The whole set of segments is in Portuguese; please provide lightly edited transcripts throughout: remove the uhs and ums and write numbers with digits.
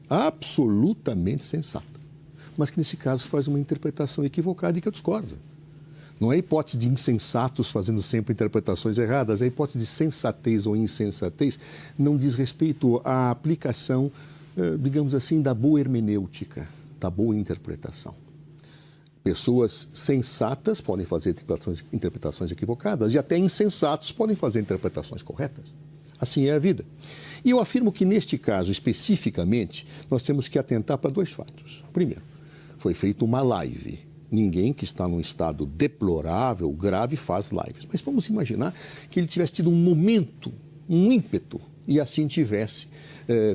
absolutamente sensata, mas que nesse caso faz uma interpretação equivocada e que eu discordo. Não é a hipótese de insensatos fazendo sempre interpretações erradas, a hipótese de sensatez ou insensatez não diz respeito à aplicação, digamos assim, da boa hermenêutica, da boa interpretação. Pessoas sensatas podem fazer interpretações equivocadas e até insensatos podem fazer interpretações corretas. Assim é a vida. E eu afirmo que, neste caso, especificamente, nós temos que atentar para dois fatos. Primeiro, foi feita uma live. Ninguém que está num estado deplorável, grave, faz lives. Mas vamos imaginar que ele tivesse tido um momento, um ímpeto, e assim tivesse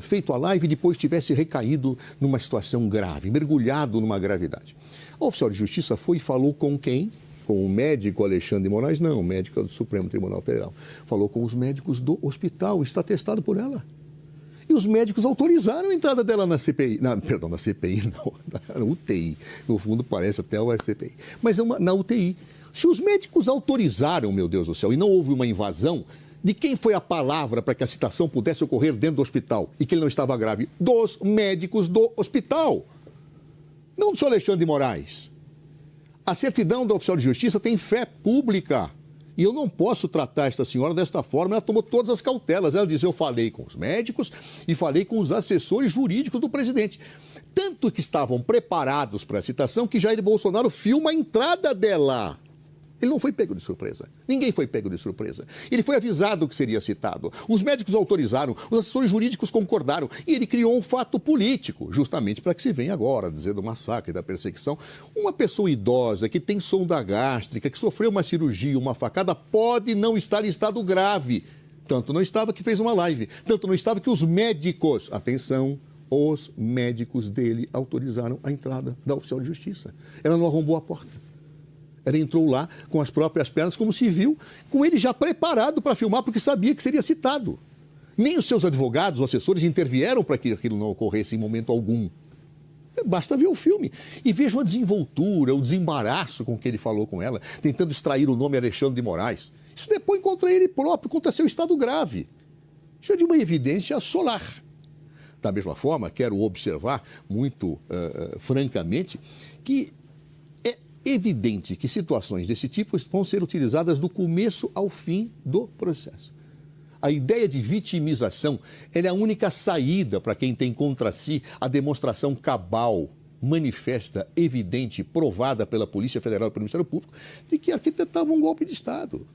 feito a live e depois tivesse recaído numa situação grave, mergulhado numa gravidade. O oficial de justiça foi e falou com quem? Com o médico Alexandre de Moraes? Não, o médico do Supremo Tribunal Federal. Falou com os médicos do hospital, está testado por ela. E os médicos autorizaram a entrada dela na CPI. Perdão, na CPI não, na UTI. No fundo parece até uma CPI. Mas na UTI. Se os médicos autorizaram, meu Deus do céu, e não houve uma invasão, de quem foi a palavra para que a citação pudesse ocorrer dentro do hospital e que ele não estava grave? Dos médicos do hospital. Não do senhor Alexandre de Moraes. A certidão do oficial de justiça tem fé pública. E eu não posso tratar esta senhora desta forma. Ela tomou todas as cautelas. Ela disse, eu falei com os médicos e falei com os assessores jurídicos do presidente. Tanto que estavam preparados para a citação que Jair Bolsonaro filma a entrada dela. Ele não foi pego de surpresa. Ninguém foi pego de surpresa. Ele foi avisado que seria citado. Os médicos autorizaram, os assessores jurídicos concordaram. E ele criou um fato político, justamente para que se venha agora dizer do massacre, da perseguição. Uma pessoa idosa que tem sonda gástrica, que sofreu uma cirurgia, uma facada, pode não estar em estado grave. Tanto não estava que fez uma live. Tanto não estava que os médicos, atenção, os médicos dele autorizaram a entrada da oficial de justiça. Ela não arrombou a porta. Ela entrou lá com as próprias pernas, como se viu, com ele já preparado para filmar, porque sabia que seria citado. Nem os seus advogados, os assessores, intervieram para que aquilo não ocorresse em momento algum. Basta ver o filme e veja a desenvoltura, o desembaraço com que ele falou com ela, tentando extrair o nome Alexandre de Moraes. Isso depõe contra ele próprio, contra seu estado grave. Isso é de uma evidência solar. Da mesma forma, quero observar muito francamente que evidente que situações desse tipo vão ser utilizadas do começo ao fim do processo. A ideia de vitimização é a única saída para quem tem contra si a demonstração cabal, manifesta, evidente, provada pela Polícia Federal e pelo Ministério Público, de que arquitetava um golpe de Estado.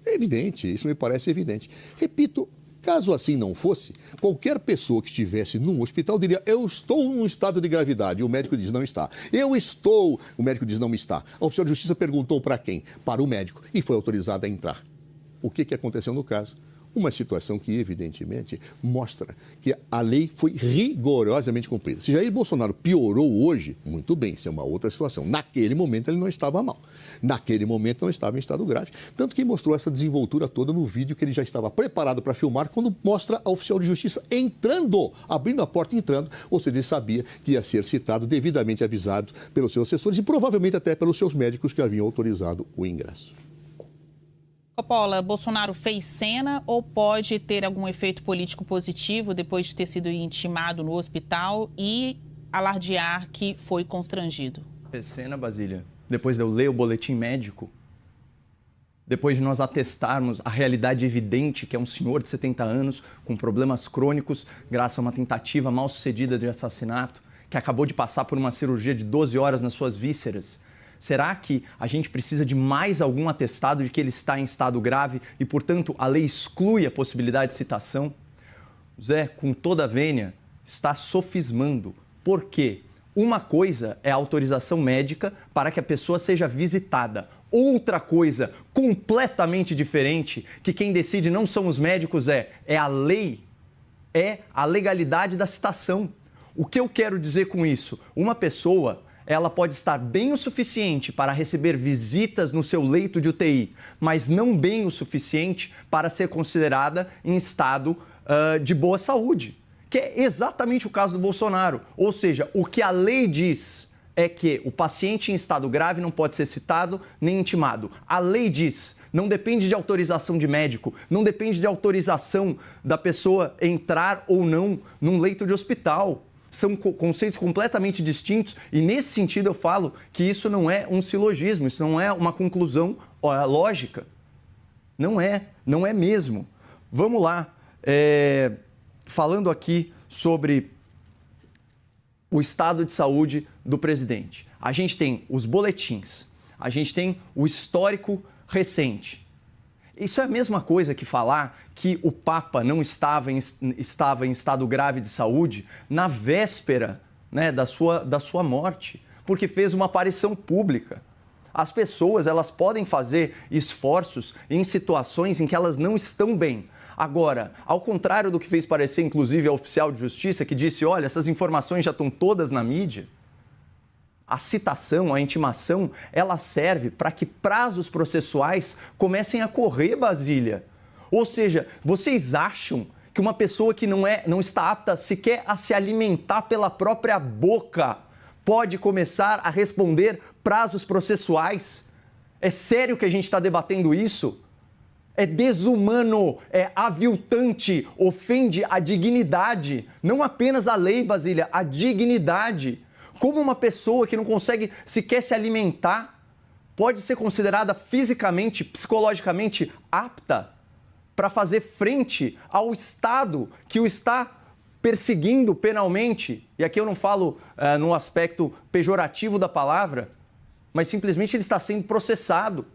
É evidente, isso me parece evidente. Repito, caso assim não fosse, qualquer pessoa que estivesse num hospital diria, eu estou num estado de gravidade, e o médico diz, não está. Eu estou, o médico diz, não está. O oficial de justiça perguntou para quem? Para o médico, e foi autorizado a entrar. O que aconteceu no caso? Uma situação que, evidentemente, mostra que a lei foi rigorosamente cumprida. Se Jair Bolsonaro piorou hoje, muito bem, isso é uma outra situação. Naquele momento ele não estava mal. Naquele momento não estava em estado grave. Tanto que mostrou essa desenvoltura toda no vídeo que ele já estava preparado para filmar quando mostra a oficial de justiça entrando, abrindo a porta e entrando. Ou seja, ele sabia que ia ser citado, devidamente avisado pelos seus assessores e provavelmente até pelos seus médicos que haviam autorizado o ingresso. Coppola, Bolsonaro fez cena ou pode ter algum efeito político positivo depois de ter sido intimado no hospital e alardear que foi constrangido? Fez cena, Basília. Depois de eu ler o boletim médico, depois de nós atestarmos a realidade evidente que é um senhor de 70 anos com problemas crônicos, graças a uma tentativa mal sucedida de assassinato, que acabou de passar por uma cirurgia de 12 horas nas suas vísceras, será que a gente precisa de mais algum atestado de que ele está em estado grave e, portanto, a lei exclui a possibilidade de citação? Zé, com toda a vênia, está sofismando. Por quê? Uma coisa é a autorização médica para que a pessoa seja visitada. Outra coisa completamente diferente, que quem decide não são os médicos, é a lei, é a legalidade da citação. O que eu quero dizer com isso? Uma pessoa, ela pode estar bem o suficiente para receber visitas no seu leito de UTI, mas não bem o suficiente para ser considerada em estado de boa saúde, que é exatamente o caso do Bolsonaro. Ou seja, o que a lei diz é que o paciente em estado grave não pode ser citado nem intimado. A lei diz, não depende de autorização de médico, não depende de autorização da pessoa entrar ou não num leito de hospital. são conceitos completamente distintos e, nesse sentido, eu falo que isso não é um silogismo, isso não é uma conclusão lógica. Não é mesmo. Vamos lá. Falando aqui sobre o estado de saúde do presidente. A gente tem os boletins, a gente tem o histórico recente. Isso é a mesma coisa que falar que o Papa não estava em estado grave de saúde na véspera, né, da sua morte, porque fez uma aparição pública. As pessoas, elas podem fazer esforços em situações em que elas não estão bem. Agora, ao contrário do que fez parecer, inclusive, a oficial de justiça, que disse, olha, essas informações já estão todas na mídia, a citação, a intimação, ela serve para que prazos processuais comecem a correr, Basília. Ou seja, vocês acham que uma pessoa que não está apta sequer a se alimentar pela própria boca pode começar a responder prazos processuais? É sério que a gente está debatendo isso? É desumano, é aviltante, ofende a dignidade. Não apenas a lei, Basília, a dignidade. Como uma pessoa que não consegue sequer se alimentar pode ser considerada fisicamente, psicologicamente apta para fazer frente ao Estado que o está perseguindo penalmente? E aqui eu não falo no aspecto pejorativo da palavra, mas simplesmente ele está sendo processado.